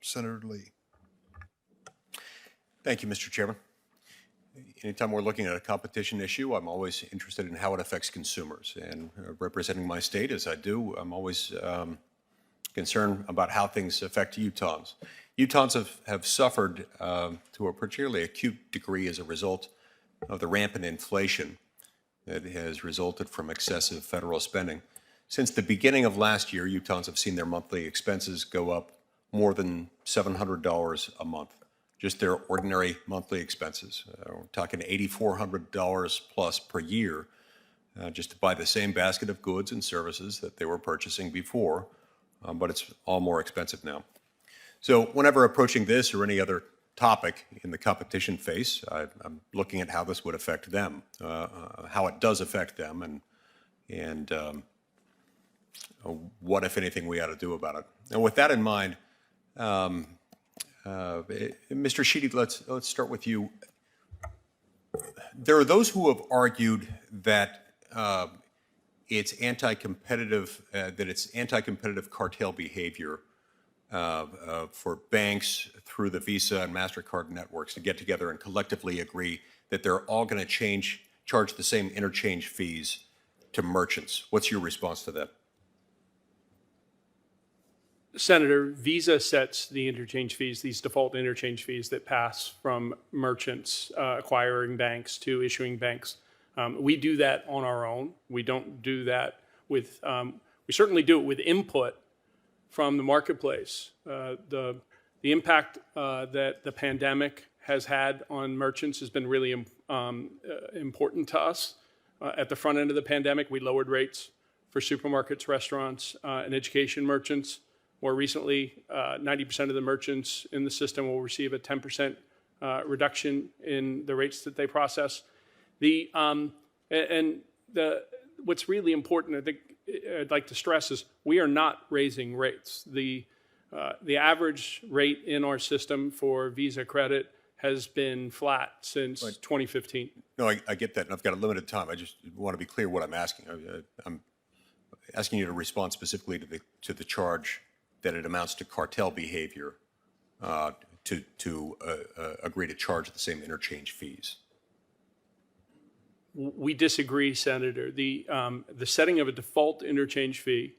Senator Lee. Thank you, Mr. Chairman. Anytime we're looking at a competition issue, I'm always interested in how it affects consumers. And representing my state as I do, I'm always concerned about how things affect Utahns. Utahns have suffered to a particularly acute degree as a result of the rampant inflation that has resulted from excessive federal spending. Since the beginning of last year, Utahns have seen their monthly expenses go up more than $700 a month. Just their ordinary monthly expenses. We're talking $8,400 plus per year just to buy the same basket of goods and services that they were purchasing before, but it's all more expensive now. So whenever approaching this or any other topic in the competition phase, I'm looking at how this would affect them, how it does affect them, and what, if anything, we ought to do about it. And with that in mind, Mr. Sheedy, let's start with you. There are those who have argued that it's anti-competitive, cartel behavior for banks through the Visa and MasterCard networks to get together and collectively agree that they're all going to charge the same interchange fees to merchants. What's your response to that? Senator, Visa sets the interchange fees, these default interchange fees that pass from merchants, acquiring banks to issuing banks. We do that on our own. We don't do that with, we certainly do it with input from the marketplace. The impact that the pandemic has had on merchants has been really important to us. At the front end of the pandemic, we lowered rates for supermarkets, restaurants, and education merchants. More recently, 90% of the merchants in the system will receive a 10% reduction in the rates that they process. What's really important, I think I'd like to stress, is we are not raising rates. The average rate in our system for Visa credit has been flat since 2015. No, I get that, and I've got a limited time. I just want to be clear what I'm asking. I'm asking you to respond specifically to the charge that it amounts to cartel behavior to agree to charge the same interchange fees. We disagree, Senator. The setting of a default interchange fee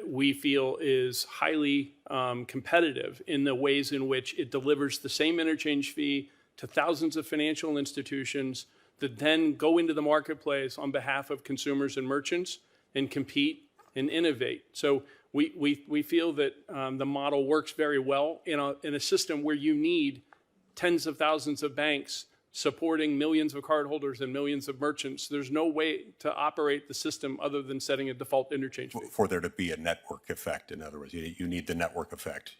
we feel is highly competitive in the ways in which it delivers the same interchange fee to thousands of financial institutions that then go into the marketplace on behalf of consumers and merchants and compete and innovate. So we feel that the model works very well in a system where you need tens of thousands of banks supporting millions of cardholders and millions of merchants. There's no way to operate the system other than setting a default interchange fee. For there to be a network effect, in other words, you need the network effect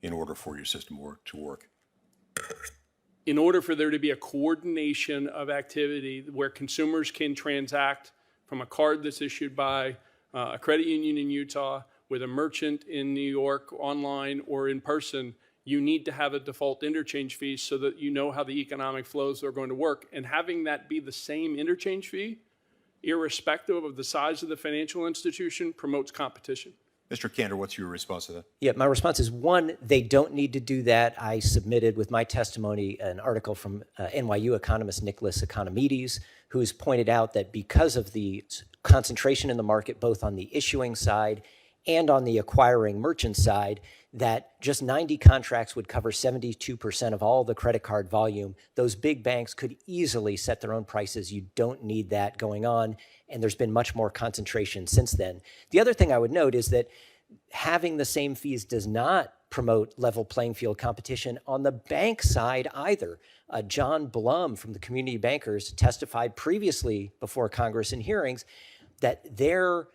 in order for your system to work. In order for there to be a coordination of activity where consumers can transact from a card that's issued by a credit union in Utah with a merchant in New York online or in person, you need to have a default interchange fee so that you know how the economic flows are going to work. And having that be the same interchange fee, irrespective of the size of the financial institution, promotes competition. Mr. Kander, what's your response to that? Yeah, my response is, one, they don't need to do that. I submitted with my testimony an article from NYU economist Nicholas Economides, who's pointed out that because of the concentration in the market, both on the issuing side and on the acquiring merchant side, that just 90 contracts would cover 72% of all the credit card volume. Those big banks could easily set their own prices. You don't need that going on, and there's been much more concentration since then. The other thing I would note is that having the same fees does not promote level playing field competition on the bank side either. John Blum from the Community Bankers testified previously before Congress in hearings that their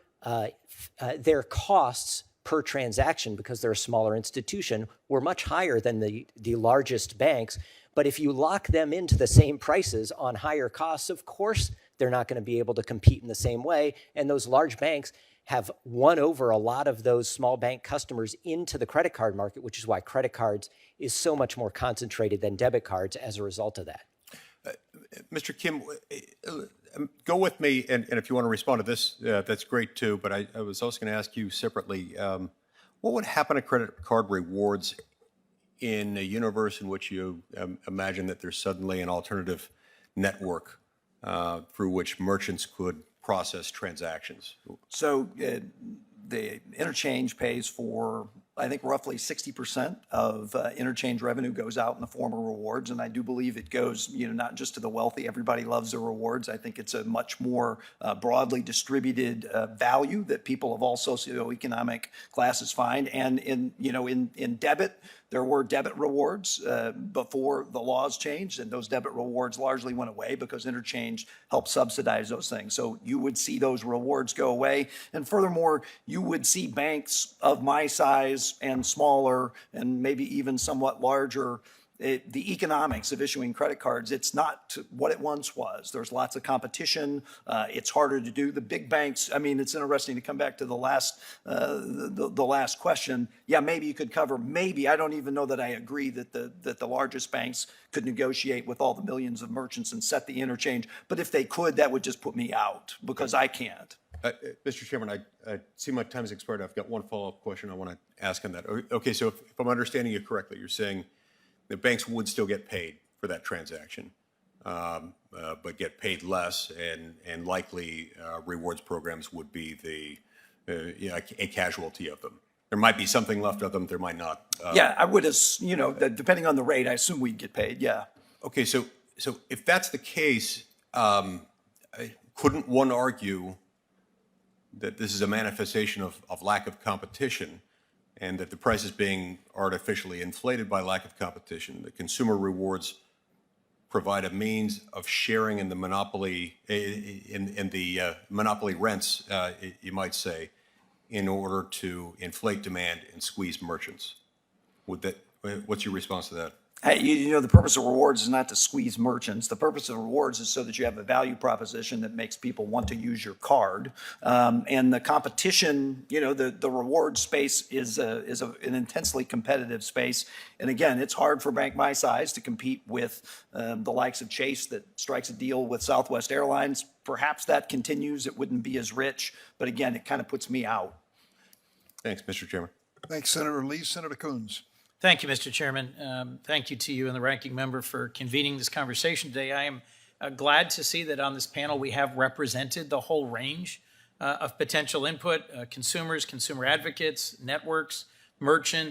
costs per transaction, because they're a smaller institution, were much higher than the largest banks. But if you lock them into the same prices on higher costs, of course, they're not going to be able to compete in the same way. And those large banks have won over a lot of those small bank customers into the credit card market, which is why credit cards is so much more concentrated than debit cards as a result of that. Mr. Kim, go with me, and if you want to respond to this, that's great too, but I was also going to ask you separately, what would happen to credit card rewards in a universe in which you imagine that there's suddenly an alternative network through which merchants could process transactions? So the interchange pays for, I think, roughly 60% of interchange revenue goes out in the form of rewards. And I do believe it goes, not just to the wealthy. Everybody loves the rewards. I think it's a much more broadly distributed value that people of all socioeconomic classes find. And in debit, there were debit rewards before the laws changed, and those debit rewards largely went away because interchange helped subsidize those things. So you would see those rewards go away. And furthermore, you would see banks of my size and smaller and maybe even somewhat larger. The economics of issuing credit cards, it's not what it once was. There's lots of competition. It's harder to do. The big banks, I mean, it's interesting to come back to the last question. Yeah, maybe you could cover, maybe, I don't even know that I agree that the largest banks could negotiate with all the millions of merchants and set the interchange. But if they could, that would just put me out because I can't. Mr. Chairman, I see my time's expired. I've got one follow-up question I want to ask on that. Okay, so if I'm understanding you correctly, you're saying the banks would still get paid for that transaction, but get paid less, and likely rewards programs would be a casualty of them. There might be something left of them, there might not. Yeah, I would, depending on the rate, I assume we'd get paid, yeah. Okay, so if that's the case, couldn't one argue that this is a manifestation of lack of competition, and that the price is being artificially inflated by lack of competition? The consumer rewards provide a means of sharing in the monopoly, monopoly rents, you might say, in order to inflate demand and squeeze merchants. What's your response to that? Hey, the purpose of rewards is not to squeeze merchants. The purpose of rewards is so that you have a value proposition that makes people want to use your card. And the competition, the reward space is an intensely competitive space. And again, it's hard for a bank my size to compete with the likes of Chase that strikes a deal with Southwest Airlines. Perhaps that continues. It wouldn't be as rich. But again, it kind of puts me out. Thanks, Mr. Chairman. Thanks, Senator Lee. Senator Coons. Thank you, Mr. Chairman. Thank you to you and the ranking member for convening this conversation today. I am glad to see that on this panel we have represented the whole range of potential input, consumers, consumer advocates, networks, merchants,